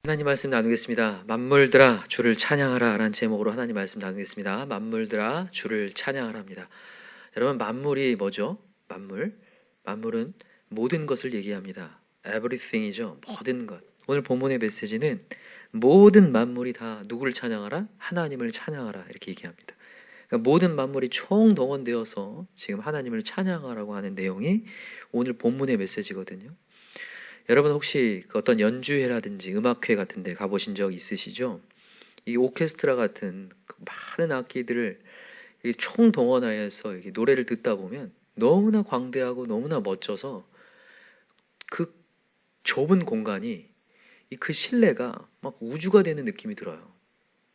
하나님 말씀 나누겠습니다. 만물들아 주를 찬양하라 라는 제목으로 하나님 말씀 나누겠습니다. 만물들아 주를 찬양하라입니다. 여러분, 만물이 뭐죠? 만물은 모든 것을 얘기합니다. everything이죠. 모든 것. 오늘 본문의 메시지는 모든 만물이 다 누구를 찬양하라? 하나님을 찬양하라 이렇게 얘기합니다. 그러니까 모든 만물이 총동원되어서 지금 하나님을 찬양하라고 하는 내용이 오늘 본문의 메시지거든요. 여러분, 혹시 어떤 연주회라든지 음악회 같은 데 가보신 적 있으시죠? 이 오케스트라 같은 많은 악기들을 총동원하여서 노래를 듣다 보면 너무나 광대하고 너무나 멋져서 그 좁은 공간이 그 실내가 막 우주가 되는 느낌이 들어요.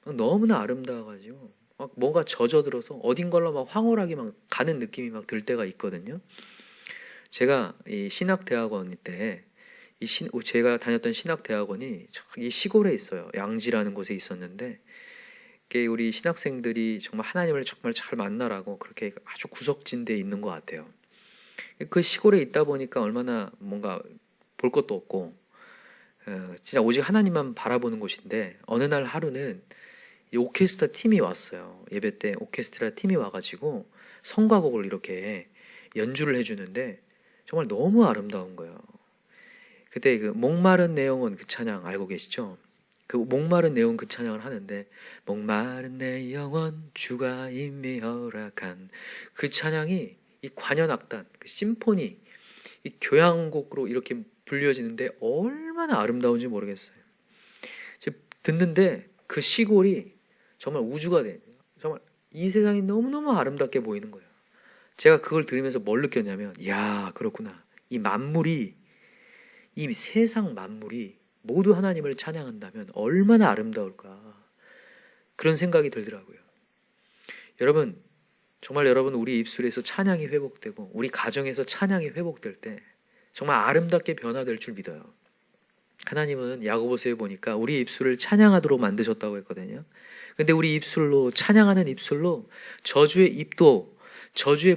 너무나 아름다워가지고 막 뭔가 젖어들어서 어딘가로 막 황홀하게 막 가는 느낌이 막 들 때가 있거든요. 제가 이 신학대학원 때 제가 다녔던 신학대학원이 이 시골에 있어요. 양지라는 곳에 있었는데, 우리 신학생들이 정말 하나님을 정말 잘 만나라고 그렇게 아주 구석진 데 있는 것 같아요. 그 시골에 있다 보니까 얼마나 뭔가 볼 것도 없고, 진짜 오직 하나님만 바라보는 곳인데, 어느 날 하루는 이 오케스트라 팀이 왔어요. 예배 때 오케스트라 팀이 와가지고 성가곡을 이렇게 연주를 해주는데 정말 너무 아름다운 거예요. 그때 그 목마른 내용은 그 찬양 알고 계시죠? 그 목마른 내용 그 찬양을 하는데, 목마른 내 영혼 주가 이미 허락한 그 찬양이 이 관현악단, 그 심포니, 이 교향곡으로 이렇게 불려지는데 얼마나 아름다운지 모르겠어요. 듣는데 그 시골이 정말 우주가 돼. 정말 이 세상이 너무너무 아름답게 보이는 거예요. 제가 그걸 들으면서 뭘 느꼈냐면, 야, 그렇구나. 이 세상 만물이 모두 하나님을 찬양한다면 얼마나 아름다울까, 그런 생각이 들더라고요. 여러분, 정말 여러분, 우리 입술에서 찬양이 회복되고 우리 가정에서 찬양이 회복될 때 정말 아름답게 변화될 줄 믿어요. 하나님은 야고보서에 보니까 우리 입술을 찬양하도록 만드셨다고 했거든요. 근데 우리 입술로, 찬양하는 입술로 저주의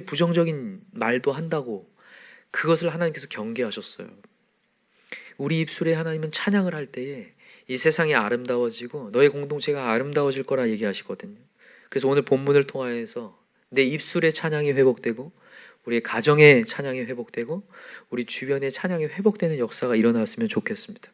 부정적인 말도 한다고, 그것을 하나님께서 경계하셨어요. 우리 입술에 하나님은 찬양을 할 때에 이 세상이 아름다워지고 너의 공동체가 아름다워질 거라 얘기하시거든요. 그래서 오늘 본문을 통하여서 내 입술의 찬양이 회복되고 우리의 가정의 찬양이 회복되고 우리 주변의 찬양이 회복되는 역사가 일어났으면 좋겠습니다.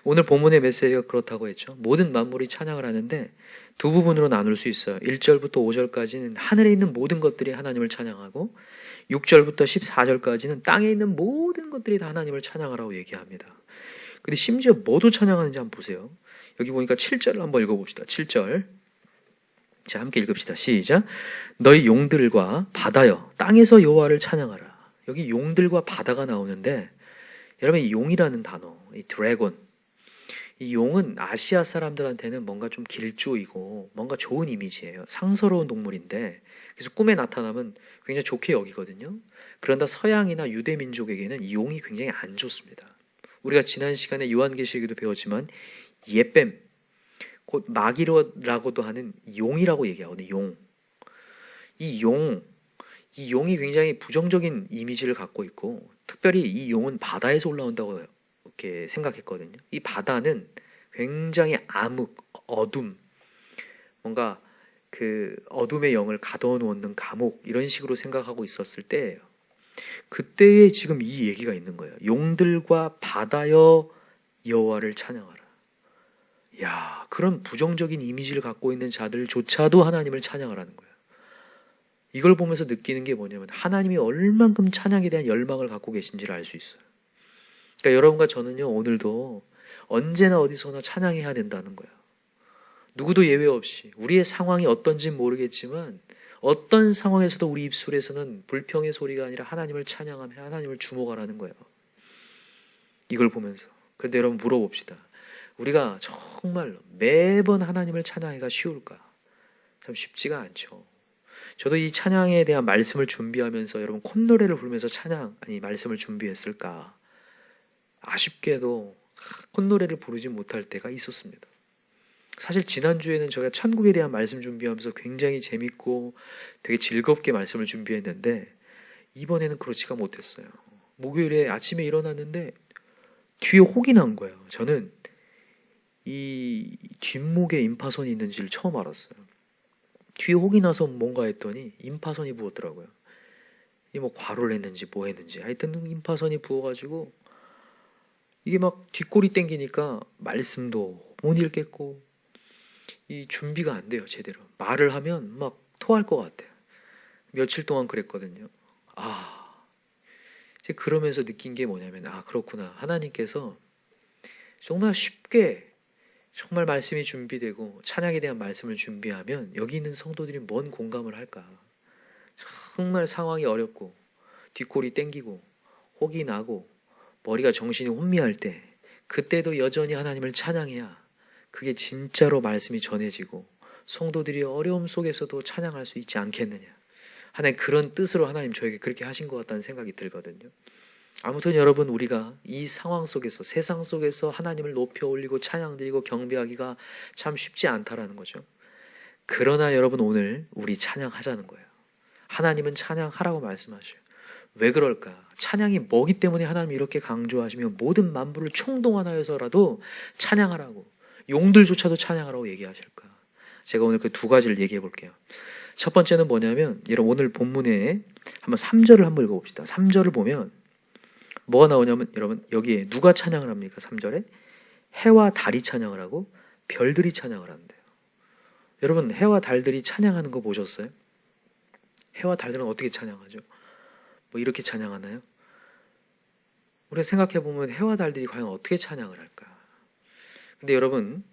오늘 본문의 메시지가 그렇다고 했죠. 모든 만물이 찬양을 하는데 두 부분으로 나눌 수 있어요. 1절부터 5절까지는 하늘에 있는 모든 것들이 하나님을 찬양하고 6절부터 14절까지는 땅에 있는 모든 것들이 다 하나님을 찬양하라고 얘기합니다. 근데 심지어 뭐도 찬양하는지 한번 보세요. 여기 보니까 7절을 한번 읽어봅시다. 7절. 자, 함께 읽읍시다. 시작. 너희 용들과 바다여 땅에서 여호와를 찬양하라. 여기 용들과 바다가 나오는데, 여러분, 이 용이라는 단어, 이 드래곤, 이 용은 아시아 사람들한테는 뭔가 좀 길조이고 뭔가 좋은 이미지예요. 상서로운 동물인데, 그래서 꿈에 나타나면 굉장히 좋게 여기거든요. 그런데 서양이나 유대 민족에게는 이 용이 굉장히 안 좋습니다. 우리가 지난 시간에 요한계시록에도 배웠지만 예뱀, 곧 마귀라고도 하는 용이라고 얘기하거든요. 용. 이 용이 굉장히 부정적인 이미지를 갖고 있고, 특별히 이 용은 바다에서 올라온다고 이렇게 생각했거든요. 이 바다는 굉장히 암흑, 어둠, 뭔가 그 어둠의 영을 가둬놓는 감옥, 이런 식으로 생각하고 있었을 때예요. 그때에 지금 이 얘기가 있는 거예요. 용들과 바다여 여호와를 찬양하라. 야, 그런 부정적인 이미지를 갖고 있는 자들조차도 하나님을 찬양하라는 거예요. 이걸 보면서 느끼는 게 뭐냐면 하나님이 얼만큼 찬양에 대한 열망을 갖고 계신지를 알 수 있어요. 그러니까 여러분과 저는요, 오늘도 언제나 어디서나 찬양해야 된다는 거예요. 누구도 예외 없이 우리의 상황이 어떤지는 모르겠지만 어떤 상황에서도 우리 입술에서는 불평의 소리가 아니라 하나님을 찬양하며 하나님을 주목하라는 거예요. 이걸 보면서. 그런데 여러분, 물어봅시다. 우리가 정말 매번 하나님을 찬양하기가 쉬울까? 참 쉽지가 않죠. 저도 이 찬양에 대한 말씀을 준비하면서 여러분, 콧노래를 부르면서 말씀을 준비했을까? 아쉽게도 콧노래를 부르지 못할 때가 있었습니다. 사실 지난주에는 제가 천국에 대한 말씀 준비하면서 굉장히 재밌고 되게 즐겁게 말씀을 준비했는데, 이번에는 그렇지가 못했어요. 목요일에 아침에 일어났는데 뒤에 혹이 난 거예요. 저는 이 뒷목에 임파선이 있는지를 처음 알았어요. 뒤에 혹이 나서 뭔가 했더니 임파선이 부었더라고요. 이 뭐 과로를 했는지 뭐 했는지 하여튼 임파선이 부어가지고 이게 막 뒷골이 땡기니까 말씀도 못 읽겠고 이 준비가 안 돼요, 제대로. 말을 하면 막 토할 것 같아요. 며칠 동안 그랬거든요. 이제 그러면서 느낀 게 뭐냐면, 그렇구나. 하나님께서 정말 쉽게 정말 말씀이 준비되고 찬양에 대한 말씀을 준비하면 여기 있는 성도들이 뭔 공감을 할까? 정말 상황이 어렵고 뒷골이 땡기고 혹이 나고 머리가 정신이 혼미할 때 그때도 여전히 하나님을 찬양해야 그게 진짜로 말씀이 전해지고 성도들이 어려움 속에서도 찬양할 수 있지 않겠느냐 하나님 그런 뜻으로 하나님 저에게 그렇게 하신 것 같다는 생각이 들거든요. 아무튼 여러분 우리가 이 상황 속에서 세상 속에서 하나님을 높여 올리고 찬양드리고 경배하기가 참 쉽지 않다라는 거죠. 그러나 여러분 오늘 우리 찬양하자는 거예요. 하나님은 찬양하라고 말씀하셔요. 왜 그럴까? 찬양이 뭐기 때문에 하나님이 이렇게 강조하시며 모든 만물을 총동원하여서라도 찬양하라고 용들조차도 찬양하라고 얘기하실까? 제가 오늘 그 두 가지를 얘기해 볼게요. 첫 번째는 뭐냐면 여러분 오늘 본문에 한번 3절을 한번 읽어봅시다. 3절을 보면 뭐가 나오냐면 여러분 여기에 누가 찬양을 합니까? 3절에 해와 달이 찬양을 하고 별들이 찬양을 한대요. 여러분 해와 달들이 찬양하는 거 보셨어요? 해와 달들은 어떻게 찬양하죠? 뭐 이렇게 찬양하나요? 우리가 생각해보면 해와 달들이 과연 어떻게 찬양을 할까? 근데 여러분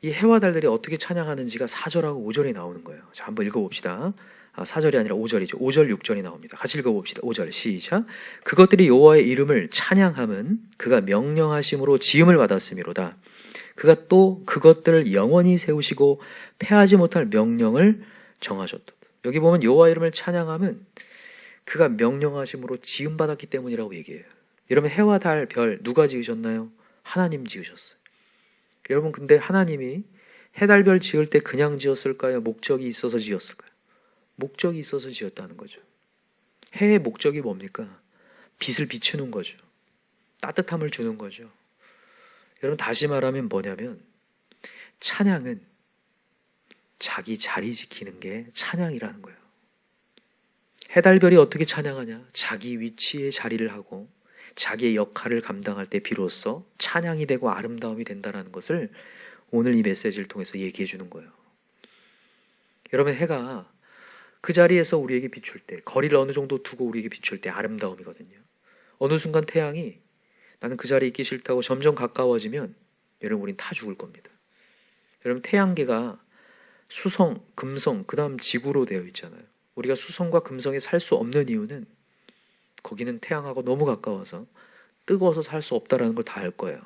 이 해와 달들이 어떻게 찬양하는지가 4절하고 5절에 나오는 거예요. 자, 한번 읽어봅시다. 4절이 아니라 5절이죠. 5절, 6절이 나옵니다. 같이 읽어봅시다. 5절 시작. 그것들이 여호와의 이름을 찬양함은 그가 명령하심으로 지음을 받았음이로다. 그가 또 그것들을 영원히 세우시고 패하지 못할 명령을 정하셨다. 여기 보면 여호와 이름을 찬양함은 그가 명령하심으로 지음받았기 때문이라고 얘기해요. 여러분 해와 달, 별 누가 지으셨나요? 하나님 지으셨어요. 여러분 근데 하나님이 해, 달, 별 지을 때 그냥 지었을까요? 목적이 있어서 지었을까요? 목적이 있어서 지었다는 거죠. 해의 목적이 뭡니까? 빛을 비추는 거죠. 따뜻함을 주는 거죠. 여러분 다시 말하면 뭐냐면 찬양은 자기 자리 지키는 게 찬양이라는 거예요. 해달별이 어떻게 찬양하냐? 자기 위치에 자리를 하고 자기의 역할을 감당할 때 비로소 찬양이 되고 아름다움이 된다는 것을 오늘 이 메시지를 통해서 얘기해 주는 거예요. 여러분 해가 그 자리에서 우리에게 비출 때 거리를 어느 정도 두고 우리에게 비출 때 아름다움이거든요. 어느 순간 태양이 나는 그 자리에 있기 싫다고 점점 가까워지면 여러분 우린 타 죽을 겁니다. 여러분 태양계가 수성, 금성, 그 다음 지구로 되어 있잖아요. 우리가 수성과 금성에 살 수 없는 이유는 거기는 태양하고 너무 가까워서 뜨거워서 살 수 없다는 걸 다 알 거예요.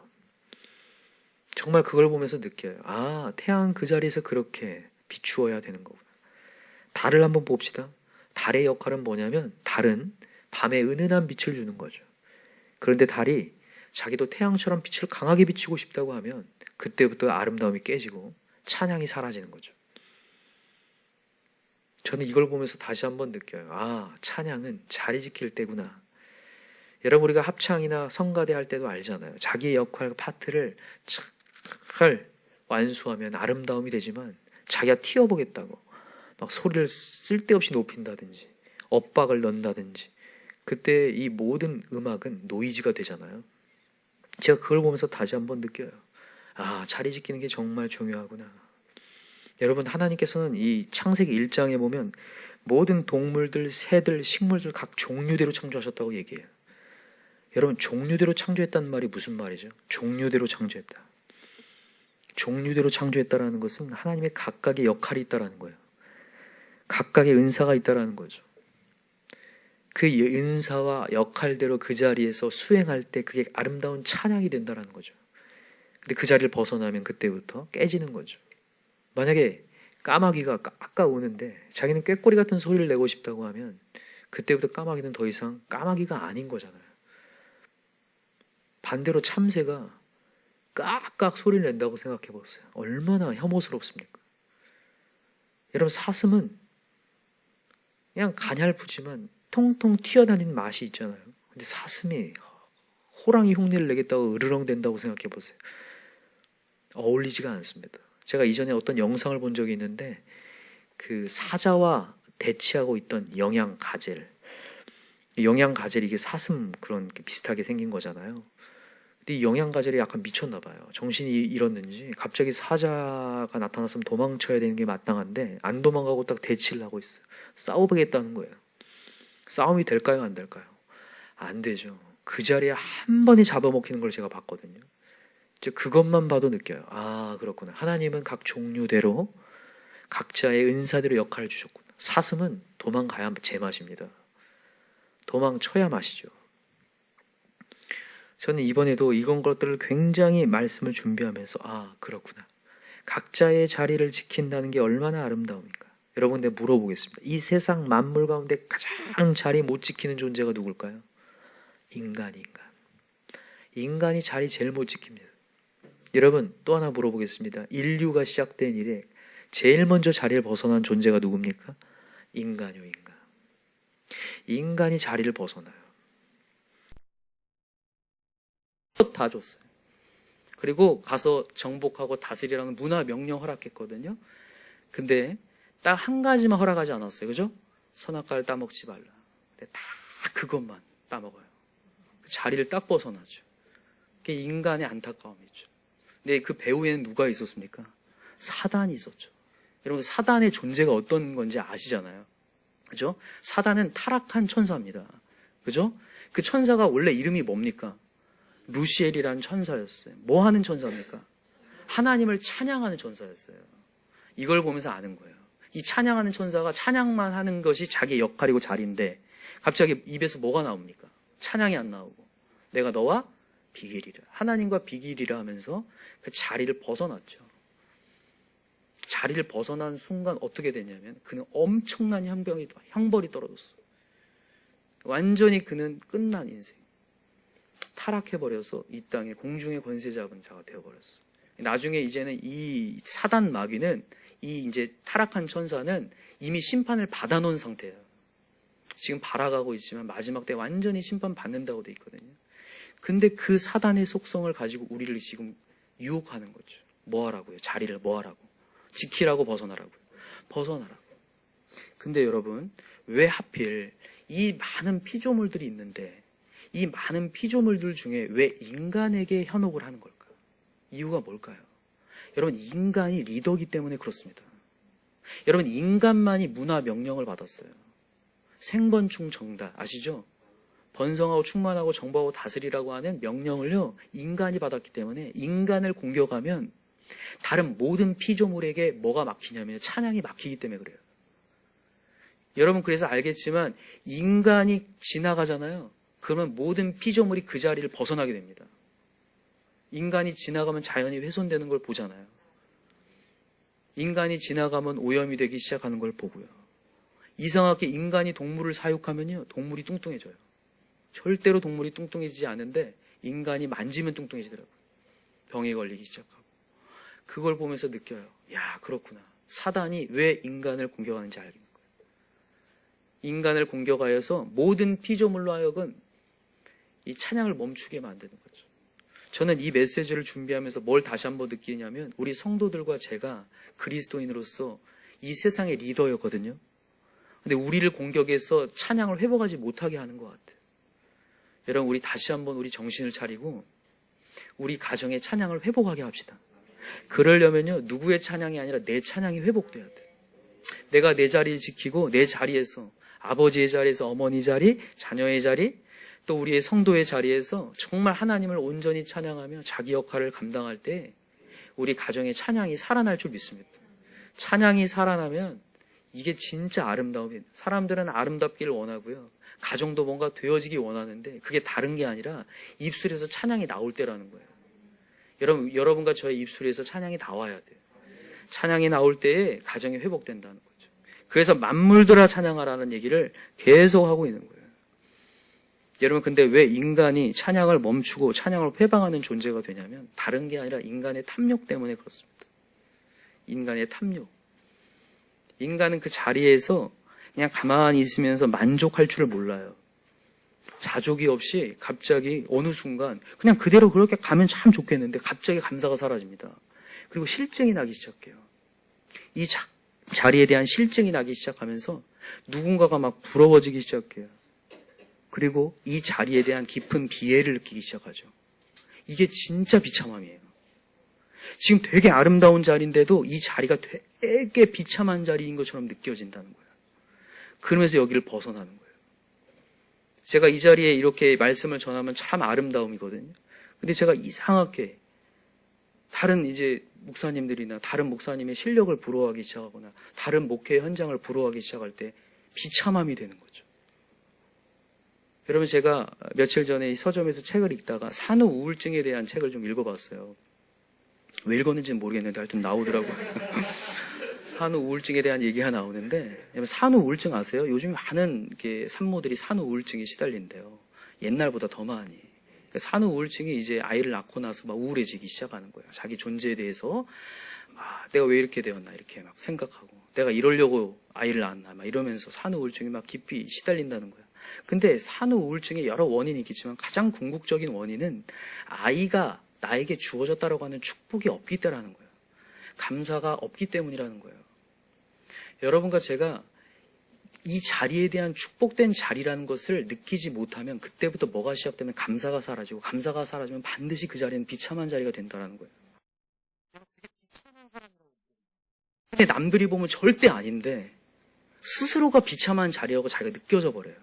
정말 그걸 보면서 느껴요. 태양 그 자리에서 그렇게 비추어야 되는 거구나. 달을 한번 봅시다. 달의 역할은 뭐냐면 달은 밤에 은은한 빛을 주는 거죠. 그런데 달이 자기도 태양처럼 빛을 강하게 비추고 싶다고 하면 그때부터 아름다움이 깨지고 찬양이 사라지는 거죠. 저는 이걸 보면서 다시 한번 느껴요. 찬양은 자리 지킬 때구나. 여러분 우리가 합창이나 성가대 할 때도 알잖아요. 자기의 역할, 파트를 잘 완수하면 아름다움이 되지만 자기가 튀어보겠다고 막 소리를 쓸데없이 높인다든지 엇박을 넣는다든지 그때 이 모든 음악은 노이즈가 되잖아요. 제가 그걸 보면서 다시 한번 느껴요. 자리 지키는 게 정말 중요하구나. 여러분 하나님께서는 이 창세기 1장에 보면 모든 동물들, 새들, 식물들 각 종류대로 창조하셨다고 얘기해요. 여러분 종류대로 창조했다는 말이 무슨 말이죠? 종류대로 창조했다. 종류대로 창조했다라는 것은 하나님의 각각의 역할이 있다라는 거예요. 각각의 은사가 있다라는 거죠. 그 은사와 역할대로 그 자리에서 수행할 때 그게 아름다운 찬양이 된다라는 거죠. 근데 그 자리를 벗어나면 그때부터 깨지는 거죠. 만약에 까마귀가 아까 우는데 자기는 꾀꼬리 같은 소리를 내고 싶다고 하면 그때부터 까마귀는 더 이상 까마귀가 아닌 거잖아요. 반대로 참새가 깍깍 소리를 낸다고 생각해 보세요. 얼마나 혐오스럽습니까? 여러분 사슴은 그냥 가냘프지만 통통 튀어다니는 맛이 있잖아요. 근데 사슴이 호랑이 흉내를 내겠다고 으르렁 댄다고 생각해 보세요. 어울리지가 않습니다. 제가 이전에 어떤 영상을 본 적이 있는데 그 사자와 대치하고 있던 영양가젤, 영양가젤이 이게 사슴 그런 비슷하게 생긴 거잖아요. 근데 이 영양가젤이 약간 미쳤나 봐요. 정신이 잃었는지 갑자기 사자가 나타났으면 도망쳐야 되는 게 마땅한데 안 도망가고 딱 대치를 하고 있어요. 싸워보겠다는 거예요. 싸움이 될까요? 안 될까요? 안 되죠. 그 자리에 한 번에 잡아먹히는 걸 제가 봤거든요. 이제 그것만 봐도 느껴요. 아, 그렇구나. 하나님은 각 종류대로 각자의 은사대로 역할을 주셨구나. 사슴은 도망가야 제맛입니다. 도망쳐야 맛이죠. 저는 이번에도 이런 것들을 굉장히 말씀을 준비하면서 아, 그렇구나. 각자의 자리를 지킨다는 게 얼마나 아름다움인가. 여러분들 물어보겠습니다. 이 세상 만물 가운데 가장 자리 못 지키는 존재가 누굴까요? 인간. 인간이 자리 제일 못 지킵니다. 여러분 또 하나 물어보겠습니다. 인류가 시작된 이래 제일 먼저 자리를 벗어난 존재가 누굽니까? 인간이요, 인간. 인간이 자리를 벗어나요. 다 줬어요. 그리고 가서 정복하고 다스리라는 문화 명령 허락했거든요. 근데 딱 한 가지만 허락하지 않았어요. 그죠? 선악과를 따먹지 말라. 근데 딱 그것만 따먹어요. 자리를 딱 벗어나죠. 그게 인간의 안타까움이죠. 근데 그 배후에는 누가 있었습니까? 사단이 있었죠. 여러분 사단의 존재가 어떤 건지 아시잖아요. 그죠? 사단은 타락한 천사입니다. 그죠? 그 천사가 원래 이름이 뭡니까? 루시엘이라는 천사였어요. 뭐 하는 천사입니까? 하나님을 찬양하는 천사였어요. 이걸 보면서 아는 거예요. 이 찬양하는 천사가 찬양만 하는 것이 자기의 역할이고 자리인데 갑자기 입에서 뭐가 나옵니까? 찬양이 안 나오고 내가 너와 비길이라. 하나님과 비길이라 하면서 그 자리를 벗어났죠. 자리를 벗어난 순간 어떻게 됐냐면 그는 엄청난 형벌이 떨어졌어. 완전히 그는 끝난 인생. 타락해버려서 이 땅에 공중의 권세 잡은 자가 되어버렸어. 나중에 이제는 이 사단 마귀는 이 이제 타락한 천사는 이미 심판을 받아놓은 상태예요. 지금 발아가고 있지만 마지막 때 완전히 심판받는다고 돼 있거든요. 근데 그 사단의 속성을 가지고 우리를 지금 유혹하는 거죠. 뭐 하라고요? 자리를 뭐 하라고? 지키라고 벗어나라고요. 벗어나라고. 근데 여러분 왜 하필 이 많은 피조물들이 있는데 이 많은 피조물들 중에 왜 인간에게 현혹을 하는 걸까? 이유가 뭘까요? 여러분 인간이 리더이기 때문에 그렇습니다. 여러분 인간만이 문화 명령을 받았어요. 생번충 정다 아시죠? 번성하고 충만하고 정복하고 다스리라고 하는 명령을요 인간이 받았기 때문에 인간을 공격하면 다른 모든 피조물에게 뭐가 막히냐면 찬양이 막히기 때문에 그래요. 여러분 그래서 알겠지만 인간이 지나가잖아요. 그러면 모든 피조물이 그 자리를 벗어나게 됩니다. 인간이 지나가면 자연이 훼손되는 걸 보잖아요. 인간이 지나가면 오염이 되기 시작하는 걸 보고요. 이상하게 인간이 동물을 사육하면요 동물이 뚱뚱해져요. 절대로 동물이 뚱뚱해지지 않는데 인간이 만지면 뚱뚱해지더라고요. 병에 걸리기 시작하고. 그걸 보면서 느껴요. 야, 그렇구나. 사단이 왜 인간을 공격하는지 알겠는 거예요. 인간을 공격하여서 모든 피조물로 하여금 이 찬양을 멈추게 만드는 거죠. 저는 이 메시지를 준비하면서 뭘 다시 한번 느끼냐면 우리 성도들과 제가 그리스도인으로서 이 세상의 리더였거든요. 근데 우리를 공격해서 찬양을 회복하지 못하게 하는 것 같아요. 여러분 우리 다시 한번 우리 정신을 차리고 우리 가정의 찬양을 회복하게 합시다. 그러려면요 누구의 찬양이 아니라 내 찬양이 회복돼야 돼. 내가 내 자리를 지키고 내 자리에서 아버지의 자리에서 어머니 자리, 자녀의 자리, 또 우리의 성도의 자리에서 정말 하나님을 온전히 찬양하며 자기 역할을 감당할 때 우리 가정의 찬양이 살아날 줄 믿습니다. 찬양이 살아나면 이게 진짜 아름다움이에요. 사람들은 아름답기를 원하고요. 가정도 뭔가 되어지기 원하는데 그게 다른 게 아니라 입술에서 찬양이 나올 때라는 거예요. 여러분과 저의 입술에서 찬양이 나와야 돼요. 찬양이 나올 때에 가정이 회복된다는 거죠. 그래서 만물들아 찬양하라는 얘기를 계속 하고 있는 거예요. 여러분 근데 왜 인간이 찬양을 멈추고 찬양을 회방하는 존재가 되냐면 다른 게 아니라 인간의 탐욕 때문에 그렇습니다. 인간의 탐욕. 인간은 그 자리에서 그냥 가만히 있으면서 만족할 줄 몰라요. 자족이 없이 갑자기 어느 순간 그냥 그대로 그렇게 가면 참 좋겠는데 갑자기 감사가 사라집니다. 그리고 실증이 나기 시작해요. 이 자리에 대한 실증이 나기 시작하면서 누군가가 막 부러워지기 시작해요. 그리고 이 자리에 대한 깊은 비애를 느끼기 시작하죠. 이게 진짜 비참함이에요. 지금 되게 아름다운 자리인데도 이 자리가 되게 비참한 자리인 것처럼 느껴진다는 거예요. 그러면서 여기를 벗어나는 거예요. 제가 이 자리에 이렇게 말씀을 전하면 참 아름다움이거든요. 근데 제가 이상하게 다른 이제 목사님들이나 다른 목사님의 실력을 부러워하기 시작하거나 다른 목회 현장을 부러워하기 시작할 때 비참함이 되는 거죠. 여러분, 제가 며칠 전에 이 서점에서 책을 읽다가 산후 우울증에 대한 책을 좀 읽어봤어요. 왜 읽었는지는 모르겠는데 하여튼 나오더라고요. 산후 우울증에 대한 얘기가 나오는데, 산후 우울증 아세요? 요즘 많은 산모들이 산후 우울증에 시달린대요. 옛날보다 더 많이. 산후 우울증이 이제 아이를 낳고 나서 막 우울해지기 시작하는 거예요. 자기 존재에 대해서 내가 왜 이렇게 되었나 이렇게 막 생각하고, 내가 이러려고 아이를 낳았나 막 이러면서 산후 우울증이 막 깊이 시달린다는 거예요. 근데 산후 우울증에 여러 원인이 있겠지만 가장 궁극적인 원인은 아이가 나에게 주어졌다라고 하는 축복이 없기 때문이라는 거예요. 감사가 없기 때문이라는 거예요. 여러분과 제가 이 자리에 대한 축복된 자리라는 것을 느끼지 못하면 그때부터 뭐가 시작되면 감사가 사라지고, 감사가 사라지면 반드시 그 자리는 비참한 자리가 된다는 거예요. 근데 남들이 보면 절대 아닌데 스스로가 비참한 자리라고 자기가 느껴져 버려요.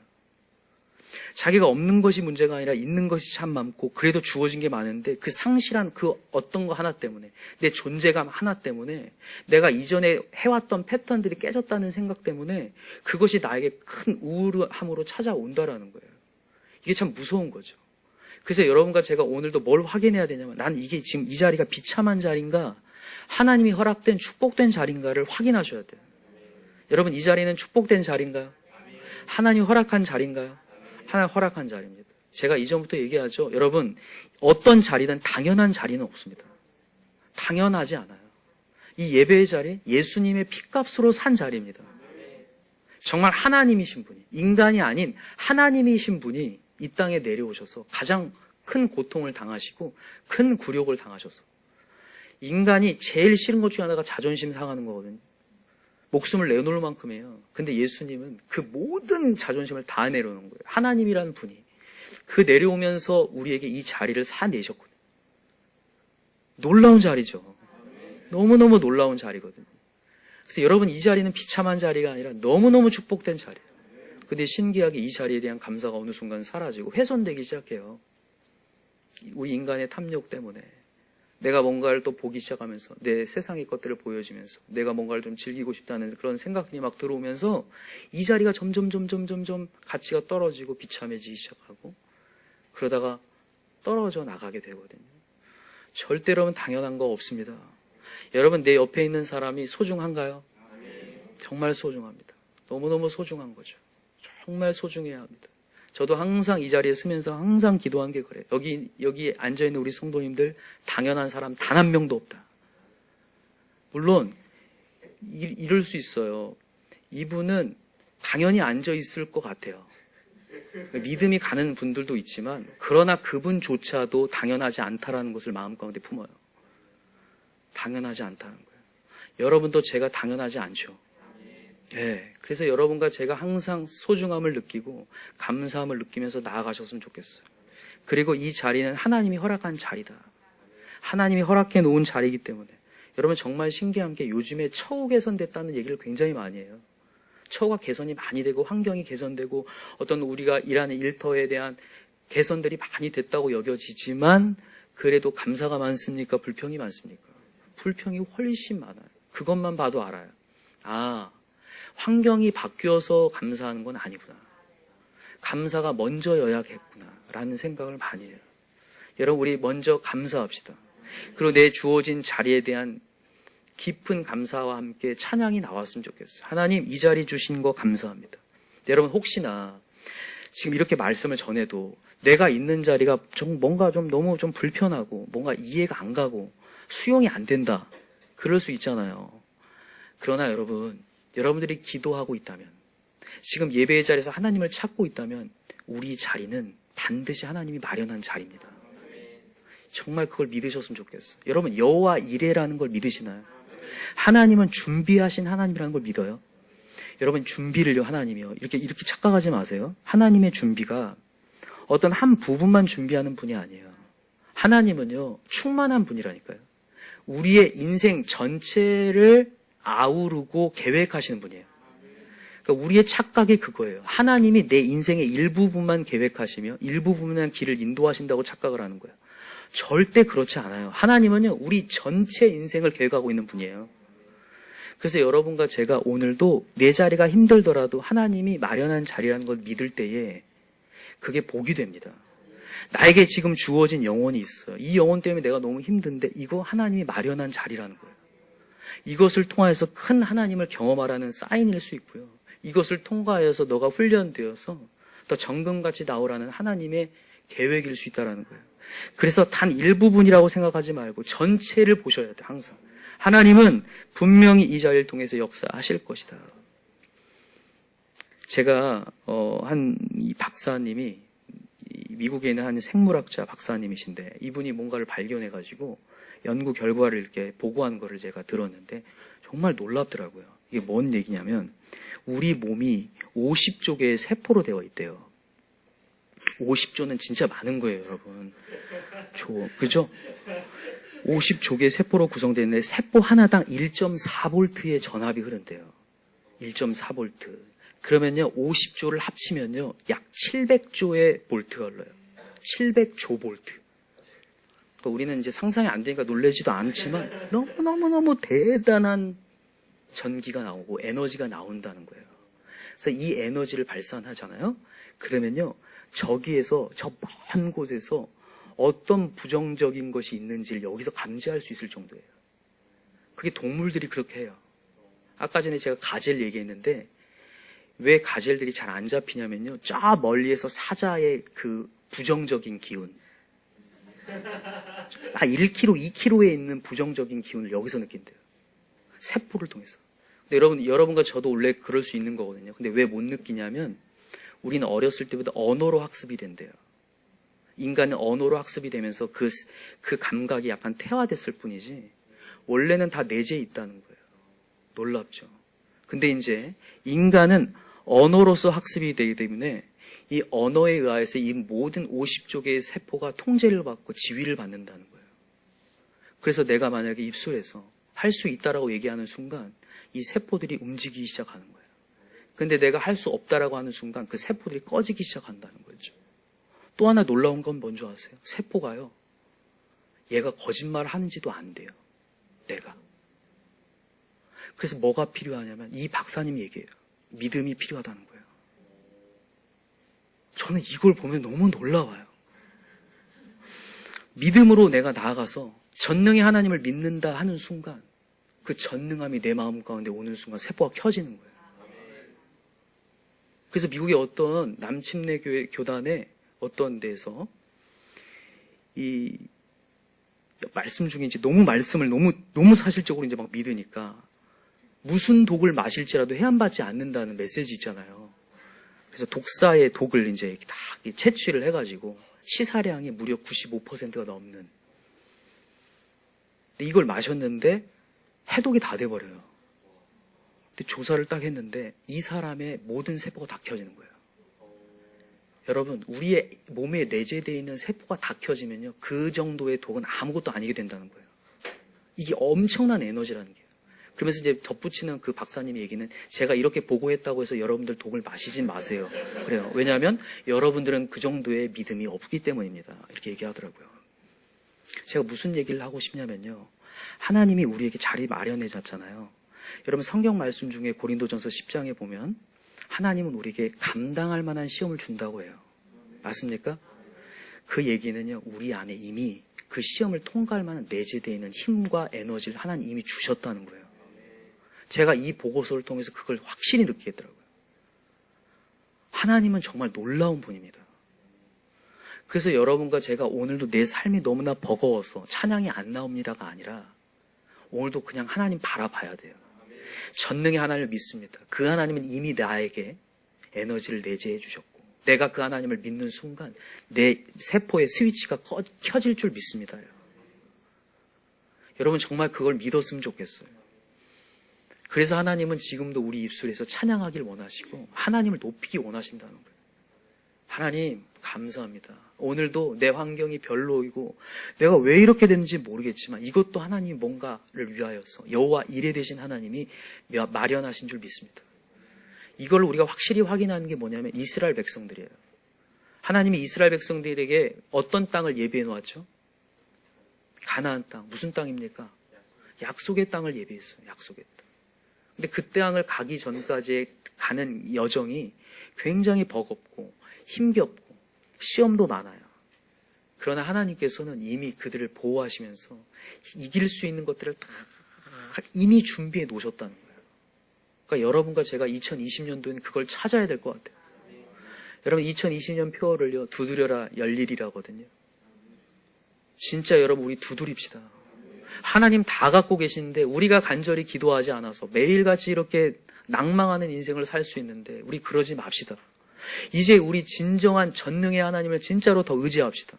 자기가 없는 것이 문제가 아니라 있는 것이 참 많고 그래도 주어진 게 많은데 그 상실한 그 어떤 거 하나 때문에, 내 존재감 하나 때문에, 내가 이전에 해왔던 패턴들이 깨졌다는 생각 때문에 그것이 나에게 큰 우울함으로 찾아온다라는 거예요. 이게 참 무서운 거죠. 그래서 여러분과 제가 오늘도 뭘 확인해야 되냐면, 난 이게 지금 이 자리가 비참한 자리인가 하나님이 허락된 축복된 자리인가를 확인하셔야 돼요. 여러분, 이 자리는 축복된 자리인가요? 하나님이 허락한 자리인가요? 하나님 허락한 자리입니다. 제가 이전부터 얘기하죠. 여러분, 어떤 자리든 당연한 자리는 없습니다. 당연하지 않아요. 이 예배의 자리, 예수님의 피값으로 산 자리입니다. 정말 하나님이신 분이, 인간이 아닌 하나님이신 분이 이 땅에 내려오셔서 가장 큰 고통을 당하시고 큰 굴욕을 당하셔서, 인간이 제일 싫은 것 중에 하나가 자존심 상하는 거거든요. 목숨을 내놓을 만큼이에요. 근데 예수님은 그 모든 자존심을 다 내려놓은 거예요. 하나님이라는 분이 그 내려오면서 우리에게 이 자리를 사내셨거든요. 놀라운 자리죠. 너무너무 놀라운 자리거든요. 그래서 여러분, 이 자리는 비참한 자리가 아니라 너무너무 축복된 자리예요. 근데 신기하게 이 자리에 대한 감사가 어느 순간 사라지고 훼손되기 시작해요. 우리 인간의 탐욕 때문에 내가 뭔가를 또 보기 시작하면서, 내 세상의 것들을 보여지면서 내가 뭔가를 좀 즐기고 싶다는 그런 생각들이 막 들어오면서 이 자리가 점점 가치가 떨어지고 비참해지기 시작하고, 그러다가 떨어져 나가게 되거든요. 절대로는 당연한 거 없습니다. 여러분, 내 옆에 있는 사람이 소중한가요? 정말 소중합니다. 너무너무 소중한 거죠. 정말 소중해야 합니다. 저도 항상 이 자리에 서면서 항상 기도한 게 그래요. 여기 앉아있는 우리 성도님들 당연한 사람 단 한 명도 없다. 물론 이럴 수 있어요. 이분은 당연히 앉아있을 것 같아요. 믿음이 가는 분들도 있지만, 그러나 그분조차도 당연하지 않다라는 것을 마음 가운데 품어요. 당연하지 않다는 거예요. 여러분도 제가 당연하지 않죠. 네, 그래서 여러분과 제가 항상 소중함을 느끼고 감사함을 느끼면서 나아가셨으면 좋겠어요. 그리고 이 자리는 하나님이 허락한 자리다. 하나님이 허락해 놓은 자리이기 때문에, 여러분 정말 신기한 게 요즘에 처우 개선됐다는 얘기를 굉장히 많이 해요. 처우가 개선이 많이 되고 환경이 개선되고 어떤 우리가 일하는 일터에 대한 개선들이 많이 됐다고 여겨지지만, 그래도 감사가 많습니까? 불평이 많습니까? 불평이 훨씬 많아요. 그것만 봐도 알아요. 환경이 바뀌어서 감사하는 건 아니구나. 감사가 먼저여야겠구나 라는 생각을 많이 해요. 여러분, 우리 먼저 감사합시다. 그리고 내 주어진 자리에 대한 깊은 감사와 함께 찬양이 나왔으면 좋겠어요. 하나님, 이 자리 주신 거 감사합니다. 여러분, 혹시나 지금 이렇게 말씀을 전해도 내가 있는 자리가 뭔가 너무 불편하고 뭔가 이해가 안 가고 수용이 안 된다, 그럴 수 있잖아요. 그러나 여러분들이 기도하고 있다면, 지금 예배의 자리에서 하나님을 찾고 있다면, 우리 자리는 반드시 하나님이 마련한 자리입니다. 정말 그걸 믿으셨으면 좋겠어요. 여러분, 여호와 이레라는 걸 믿으시나요? 하나님은 준비하신 하나님이라는 걸 믿어요. 여러분, 준비를요, 하나님이요. 이렇게 착각하지 마세요. 하나님의 준비가 어떤 한 부분만 준비하는 분이 아니에요. 하나님은요, 충만한 분이라니까요. 우리의 인생 전체를 아우르고 계획하시는 분이에요. 그러니까 우리의 착각이 그거예요. 하나님이 내 인생의 일부분만 계획하시며 일부분만 길을 인도하신다고 착각을 하는 거예요. 절대 그렇지 않아요. 하나님은요, 우리 전체 인생을 계획하고 있는 분이에요. 그래서 여러분과 제가 오늘도 내 자리가 힘들더라도 하나님이 마련한 자리라는 걸 믿을 때에 그게 복이 됩니다. 나에게 지금 주어진 영혼이 있어요. 이 영혼 때문에 내가 너무 힘든데 이거 하나님이 마련한 자리라는 거예요. 이것을 통하여서 큰 하나님을 경험하라는 사인일 수 있고요. 이것을 통과해서 너가 훈련되어서 더 정금같이 나오라는 하나님의 계획일 수 있다는 거예요. 그래서 단 일부분이라고 생각하지 말고 전체를 보셔야 돼요. 항상. 하나님은 분명히 이 자리를 통해서 역사하실 것이다. 제가 이 박사님이 미국에 있는 한 생물학자 박사님이신데 이분이 뭔가를 발견해가지고 연구 결과를 이렇게 보고한 거를 제가 들었는데 정말 놀랍더라고요. 이게 뭔 얘기냐면 우리 몸이 50조 개의 세포로 되어 있대요. 50조는 진짜 많은 거예요, 여러분. 그죠? 50조 개의 세포로 구성되어 있는데 세포 하나당 1.4볼트의 전압이 흐른대요. 1.4볼트. 그러면요, 50조를 합치면요, 약 700조의 볼트가 흘러요. 700조 볼트. 그러니까 우리는 이제 상상이 안 되니까 놀라지도 않지만 너무너무너무 대단한 전기가 나오고 에너지가 나온다는 거예요. 그래서 이 에너지를 발산하잖아요. 그러면요, 저기에서 저 먼 곳에서 어떤 부정적인 것이 있는지를 여기서 감지할 수 있을 정도예요. 그게 동물들이 그렇게 해요. 아까 전에 제가 가젤 얘기했는데 왜 가젤들이 잘 안 잡히냐면요, 저 멀리에서 사자의 그 부정적인 기운, 1km, 2km에 있는 부정적인 기운을 여기서 느낀대요. 세포를 통해서. 근데 여러분과 저도 원래 그럴 수 있는 거거든요. 근데 왜 못 느끼냐면 우리는 어렸을 때부터 언어로 학습이 된대요. 인간은 언어로 학습이 되면서 그 감각이 약간 태화됐을 뿐이지 원래는 다 내재에 있다는 거예요. 놀랍죠. 근데 이제 인간은 언어로서 학습이 되기 때문에 이 언어에 의해서 이 모든 50조 개의 세포가 통제를 받고 지휘를 받는다는 거예요. 그래서 내가 만약에 입술에서 할 수 있다라고 얘기하는 순간 이 세포들이 움직이기 시작하는 거예요. 근데 내가 할 수 없다라고 하는 순간 그 세포들이 꺼지기 시작한다는 거죠. 또 하나 놀라운 건 뭔지 아세요? 세포가요, 얘가 거짓말을 하는지도 안 돼요. 내가. 그래서 뭐가 필요하냐면 이 박사님 얘기예요. 믿음이 필요하다는 거예요. 저는 이걸 보면 너무 놀라워요. 믿음으로 내가 나아가서 전능의 하나님을 믿는다 하는 순간 그 전능함이 내 마음 가운데 오는 순간 세포가 켜지는 거예요. 그래서 미국의 어떤 남침내 교단의 어떤 데서 이 말씀 중에 이제 말씀을 너무 사실적으로 이제 막 믿으니까 무슨 독을 마실지라도 해안받지 않는다는 메시지 있잖아요. 그래서 독사의 독을 이제 다 채취를 해가지고 치사량이 무려 95%가 넘는. 근데 이걸 마셨는데 해독이 다 돼버려요. 근데 조사를 딱 했는데 이 사람의 모든 세포가 다 켜지는 거예요. 여러분, 우리의 몸에 내재되어 있는 세포가 다 켜지면요, 그 정도의 독은 아무것도 아니게 된다는 거예요. 이게 엄청난 에너지라는 거예요. 그러면서 이제 덧붙이는 그 박사님의 얘기는 제가 이렇게 보고했다고 해서 여러분들 독을 마시진 마세요. 그래요. 왜냐하면 여러분들은 그 정도의 믿음이 없기 때문입니다. 이렇게 얘기하더라고요. 제가 무슨 얘기를 하고 싶냐면요, 하나님이 우리에게 자리 마련해 줬잖아요. 여러분, 성경 말씀 중에 고린도전서 10장에 보면 하나님은 우리에게 감당할 만한 시험을 준다고 해요. 맞습니까? 그 얘기는요, 우리 안에 이미 그 시험을 통과할 만한 내재되어 있는 힘과 에너지를 하나님 이미 주셨다는 거예요. 제가 이 보고서를 통해서 그걸 확실히 느끼겠더라고요. 하나님은 정말 놀라운 분입니다. 그래서 여러분과 제가 오늘도 내 삶이 너무나 버거워서 찬양이 안 나옵니다가 아니라 오늘도 그냥 하나님 바라봐야 돼요. 전능의 하나님을 믿습니다. 그 하나님은 이미 나에게 에너지를 내재해 주셨고 내가 그 하나님을 믿는 순간 내 세포의 스위치가 켜질 줄 믿습니다. 여러분 정말 그걸 믿었으면 좋겠어요. 그래서 하나님은 지금도 우리 입술에서 찬양하길 원하시고 하나님을 높이기 원하신다는 거예요. 하나님 감사합니다. 오늘도 내 환경이 별로이고 내가 왜 이렇게 됐는지 모르겠지만 이것도 하나님이 뭔가를 위하여서 여호와 이레 되신 하나님이 마련하신 줄 믿습니다. 이걸 우리가 확실히 확인하는 게 뭐냐면 이스라엘 백성들이에요. 하나님이 이스라엘 백성들에게 어떤 땅을 예비해 놓았죠? 가나안 땅. 무슨 땅입니까? 약속의 땅을 예비했어요. 약속의 땅. 근데 그 땅을 가기 전까지 가는 여정이 굉장히 버겁고 힘겹고 시험도 많아요. 그러나 하나님께서는 이미 그들을 보호하시면서 이길 수 있는 것들을 다 이미 준비해 놓으셨다는 거예요. 그러니까 여러분과 제가 2020년도에는 그걸 찾아야 될 것 같아요. 여러분 2020년 표어를요 두드려라 열리리라거든요. 진짜 여러분 우리 두드립시다. 하나님 다 갖고 계시는데 우리가 간절히 기도하지 않아서 매일같이 이렇게 낭망하는 인생을 살 수 있는데 우리 그러지 맙시다. 이제 우리 진정한 전능의 하나님을 진짜로 더 의지합시다.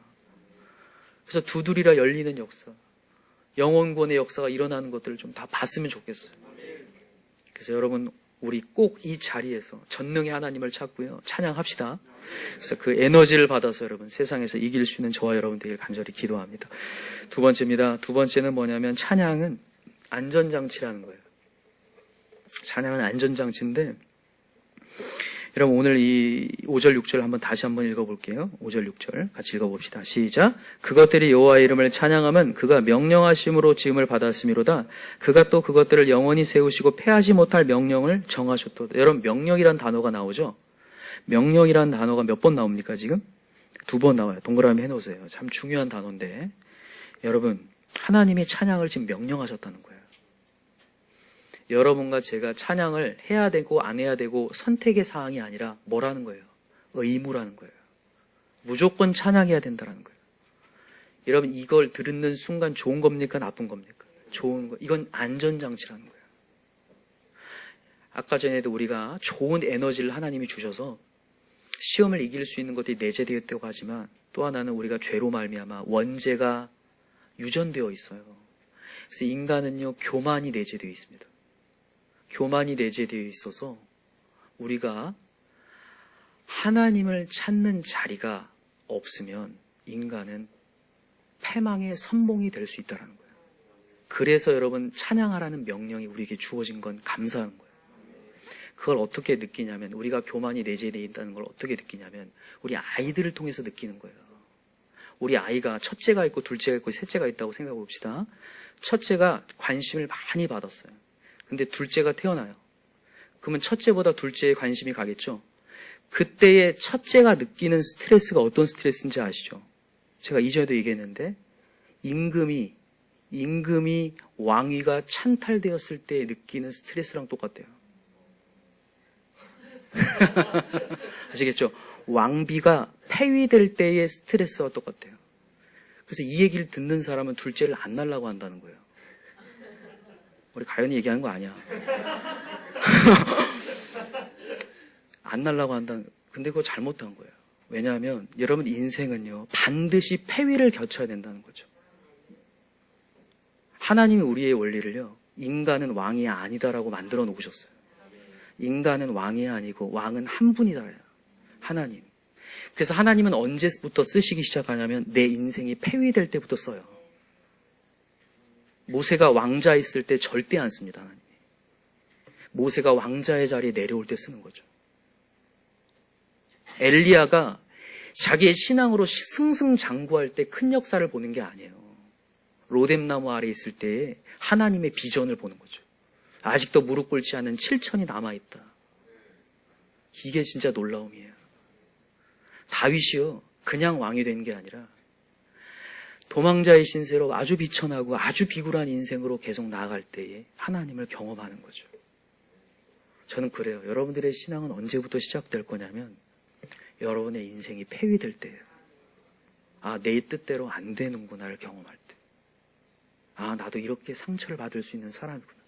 그래서 두드리라 열리는 역사, 영혼권의 역사가 일어나는 것들을 좀 다 봤으면 좋겠어요. 그래서 여러분 우리 꼭 이 자리에서 전능의 하나님을 찾고요 찬양합시다. 그래서 그 에너지를 받아서 여러분 세상에서 이길 수 있는 저와 여러분 되길 간절히 기도합니다. 두 번째입니다. 두 번째는 뭐냐면 찬양은 안전장치라는 거예요. 찬양은 안전장치인데 여러분 오늘 이 5절 6절 한번 다시 한번 읽어볼게요. 5절 6절 같이 읽어봅시다. 시작. 그것들이 여호와의 이름을 찬양하면 그가 명령하심으로 지음을 받았음이로다. 그가 또 그것들을 영원히 세우시고 패하지 못할 명령을 정하셨도다. 여러분 명령이란 단어가 나오죠. 명령이란 단어가 몇 번 나옵니까 지금? 2번 나와요. 동그라미 해놓으세요. 참 중요한 단어인데 여러분 하나님이 찬양을 지금 명령하셨다는 거예요. 여러분과 제가 찬양을 해야 되고 안 해야 되고 선택의 사항이 아니라 뭐라는 거예요? 의무라는 거예요. 무조건 찬양해야 된다는 거예요. 여러분 이걸 듣는 순간 좋은 겁니까? 나쁜 겁니까? 좋은 거. 이건 안전장치라는 거예요. 아까 전에도 우리가 좋은 에너지를 하나님이 주셔서 시험을 이길 수 있는 것들이 내재되었다고 하지만 또 하나는 우리가 죄로 말미암아 원죄가 유전되어 있어요. 그래서 인간은요 교만이 내재되어 있습니다. 교만이 내재되어 있어서 우리가 하나님을 찾는 자리가 없으면 인간은 패망의 선봉이 될 수 있다는 거예요. 그래서 여러분 찬양하라는 명령이 우리에게 주어진 건 감사한 거예요. 그걸 어떻게 느끼냐면 우리가 교만이 내재되어 있다는 걸 어떻게 느끼냐면 우리 아이들을 통해서 느끼는 거예요. 우리 아이가 첫째가 있고 둘째가 있고 셋째가 있다고 생각해 봅시다. 첫째가 관심을 많이 받았어요. 근데 둘째가 태어나요. 그러면 첫째보다 둘째에 관심이 가겠죠. 그때의 첫째가 느끼는 스트레스가 어떤 스트레스인지 아시죠? 제가 이전에도 얘기했는데 임금이 왕위가 찬탈되었을 때 느끼는 스트레스랑 똑같대요. 아시겠죠? 왕비가 폐위될 때의 스트레스와 똑같아요. 그래서 이 얘기를 듣는 사람은 둘째를 안 낳으려고 한다는 거예요. 우리 가연이 얘기하는 거 아니야. 안 낳으려고 한다는, 근데 그거 잘못한 거예요. 왜냐하면 여러분 인생은요 반드시 폐위를 거쳐야 된다는 거죠. 하나님이 우리의 원리를요 인간은 왕이 아니다라고 만들어 놓으셨어요. 인간은 왕이 아니고 왕은 한 분이다. 하나님. 그래서 하나님은 언제부터 쓰시기 시작하냐면 내 인생이 폐위될 때부터 써요. 모세가 왕자 있을 때 절대 안 씁니다. 하나님. 모세가 왕자의 자리에 내려올 때 쓰는 거죠. 엘리야가 자기의 신앙으로 승승장구할 때 큰 역사를 보는 게 아니에요. 로뎀나무 아래 있을 때에 하나님의 비전을 보는 거죠. 아직도 무릎 꿇지 않은 7천이 남아있다. 이게 진짜 놀라움이에요. 다윗이요 그냥 왕이 된 게 아니라 도망자의 신세로 아주 비천하고 아주 비굴한 인생으로 계속 나아갈 때에 하나님을 경험하는 거죠. 저는 그래요. 여러분들의 신앙은 언제부터 시작될 거냐면 여러분의 인생이 폐위될 때예요. 아, 내 뜻대로 안 되는구나를 경험할 때. 아, 나도 이렇게 상처를 받을 수 있는 사람이구나.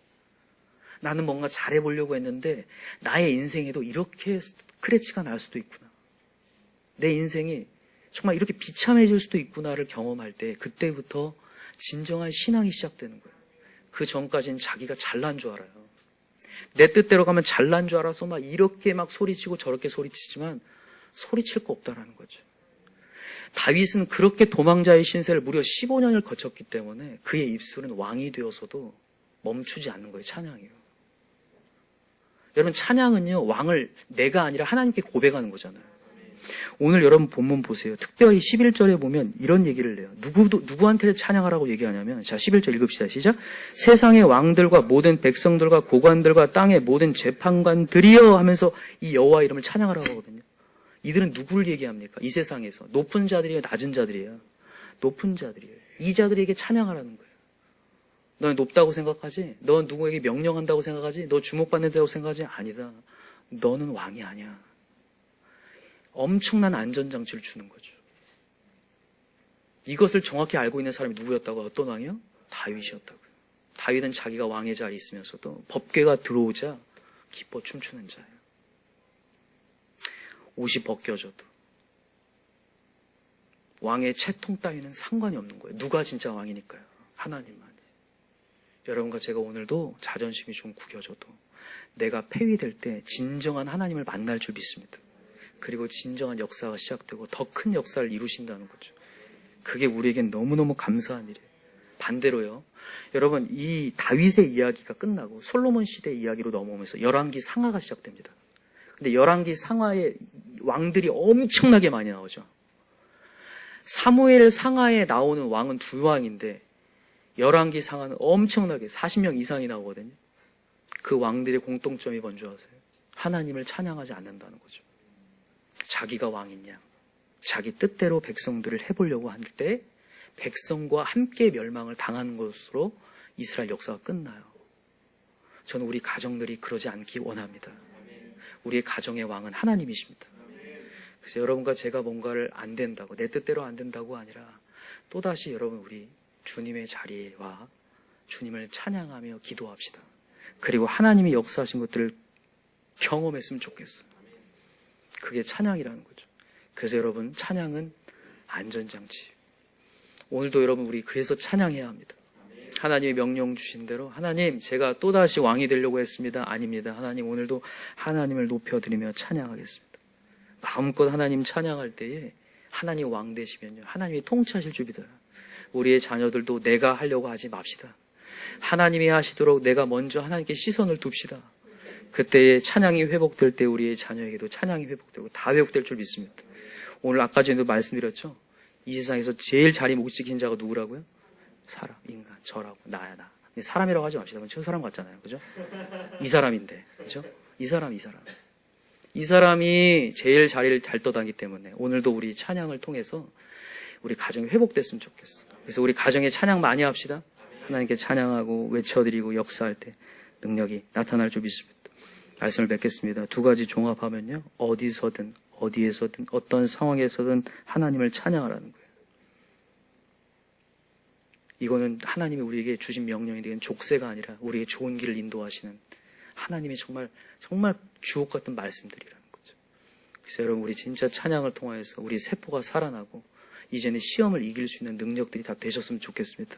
나는 뭔가 잘해보려고 했는데 나의 인생에도 이렇게 스크래치가 날 수도 있구나. 내 인생이 정말 이렇게 비참해질 수도 있구나를 경험할 때 그때부터 진정한 신앙이 시작되는 거예요. 그 전까지는 자기가 잘난 줄 알아요. 내 뜻대로 가면 잘난 줄 알아서 막 이렇게 막 소리치고 저렇게 소리치지만 소리칠 거 없다라는 거죠. 다윗은 그렇게 도망자의 신세를 무려 15년을 거쳤기 때문에 그의 입술은 왕이 되어서도 멈추지 않는 거예요. 찬양이요. 여러분 찬양은요 왕을 내가 아니라 하나님께 고백하는 거잖아요. 오늘 여러분 본문 보세요. 특별히 11절에 보면 이런 얘기를 해요. 누구한테 찬양하라고 얘기하냐면 자 11절 읽읍시다. 시작. 세상의 왕들과 모든 백성들과 고관들과 땅의 모든 재판관들이여 하면서 이 여호와 이름을 찬양하라고 하거든요. 이들은 누구를 얘기합니까? 이 세상에서 높은 자들이에요, 낮은 자들이에요? 높은 자들이에요. 이 자들에게 찬양하라는 거예요. 너는 높다고 생각하지? 넌 누구에게 명령한다고 생각하지? 너 주목받는다고 생각하지? 아니다. 너는 왕이 아니야. 엄청난 안전장치를 주는 거죠. 이것을 정확히 알고 있는 사람이 누구였다고? 어떤 왕이요? 다윗이었다고요. 다윗은 자기가 왕의 자리에 있으면서도 법궤가 들어오자 기뻐 춤추는 자예요. 옷이 벗겨져도 왕의 채통 따위는 상관이 없는 거예요. 누가 진짜 왕이니까요? 하나님만. 여러분과 제가 오늘도 자존심이 좀 구겨져도 내가 폐위될 때 진정한 하나님을 만날 줄 믿습니다. 그리고 진정한 역사가 시작되고 더 큰 역사를 이루신다는 거죠. 그게 우리에겐 너무너무 감사한 일이에요. 반대로요. 여러분 이 다윗의 이야기가 끝나고 솔로몬 시대 이야기로 넘어오면서 열왕기 상하가 시작됩니다. 근데 열왕기 상하에 왕들이 엄청나게 많이 나오죠. 사무엘 상하에 나오는 왕은 2왕인데 열왕기 상하는 엄청나게 40명 이상이 나오거든요. 그 왕들의 공통점이 뭔지 아세요? 하나님을 찬양하지 않는다는 거죠. 자기가 왕이냐, 자기 뜻대로 백성들을 해보려고 할 때 백성과 함께 멸망을 당하는 것으로 이스라엘 역사가 끝나요. 저는 우리 가정들이 그러지 않기 원합니다. 우리의 가정의 왕은 하나님이십니다. 그래서 여러분과 제가 뭔가를 안 된다고, 내 뜻대로 안 된다고 아니라 또다시 여러분 우리 주님의 자리와 주님을 찬양하며 기도합시다. 그리고 하나님이 역사하신 것들을 경험했으면 좋겠어요. 그게 찬양이라는 거죠. 그래서 여러분 찬양은 안전장치. 오늘도 여러분 우리 그래서 찬양해야 합니다. 하나님이 명령 주신 대로 하나님 제가 또다시 왕이 되려고 했습니다. 아닙니다. 하나님 오늘도 하나님을 높여드리며 찬양하겠습니다. 마음껏 하나님 찬양할 때에 하나님 왕 되시면요. 하나님이 통치하실 줄 믿어요. 우리의 자녀들도 내가 하려고 하지 맙시다. 하나님이 하시도록 내가 먼저 하나님께 시선을 둡시다. 그때에 찬양이 회복될 때 우리의 자녀에게도 찬양이 회복되고 다 회복될 줄 믿습니다. 오늘 아까 전에도 말씀드렸죠. 이 세상에서 제일 자리 못 지킨 자가 누구라고요? 사람, 인간, 저라고, 나야, 나. 사람이라고 하지 맙시다. 저 사람 같잖아요. 그죠? 이 사람인데. 그죠? 이 사람. 이 사람이 제일 자리를 잘 떠다니기 때문에 오늘도 우리 찬양을 통해서 우리 가정이 회복됐으면 좋겠어. 그래서 우리 가정에 찬양 많이 합시다. 하나님께 찬양하고 외쳐드리고 역사할 때 능력이 나타날 줄 믿습니다. 말씀을 맺겠습니다. 2가지 종합하면요. 어디서든 어디에서든 어떤 상황에서든 하나님을 찬양하라는 거예요. 이거는 하나님이 우리에게 주신 명령이 되는 족쇄가 아니라 우리의 좋은 길을 인도하시는 하나님의 정말 주옥 같은 말씀들이라는 거죠. 그래서 여러분 우리 진짜 찬양을 통하여서 우리 세포가 살아나고 이제는 시험을 이길 수 있는 능력들이 다 되셨으면 좋겠습니다.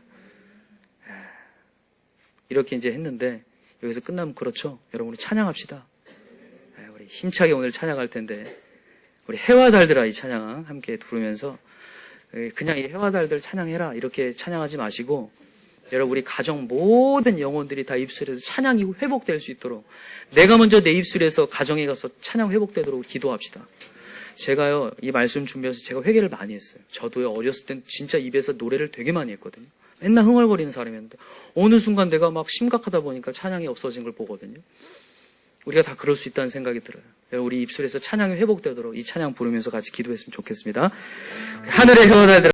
이렇게 이제 했는데 여기서 끝나면 그렇죠. 여러분 우리 찬양합시다. 우리 힘차게 오늘 찬양할 텐데 우리 해와 달들아 이 찬양 함께 부르면서 그냥 이 해와 달들 찬양해라 이렇게 찬양하지 마시고 여러분 우리 가정 모든 영혼들이 다 입술에서 찬양이 회복될 수 있도록 내가 먼저 내 입술에서 가정에 가서 찬양 회복되도록 기도합시다. 제가요 이 말씀 준비해서 제가 회개를 많이 했어요. 저도요 어렸을 땐 진짜 입에서 노래를 되게 많이 했거든요. 맨날 흥얼거리는 사람이었는데 어느 순간 내가 막 심각하다 보니까 찬양이 없어진 걸 보거든요. 우리가 다 그럴 수 있다는 생각이 들어요. 우리 입술에서 찬양이 회복되도록 이 찬양 부르면서 같이 기도했으면 좋겠습니다. 하늘의 해와 달들아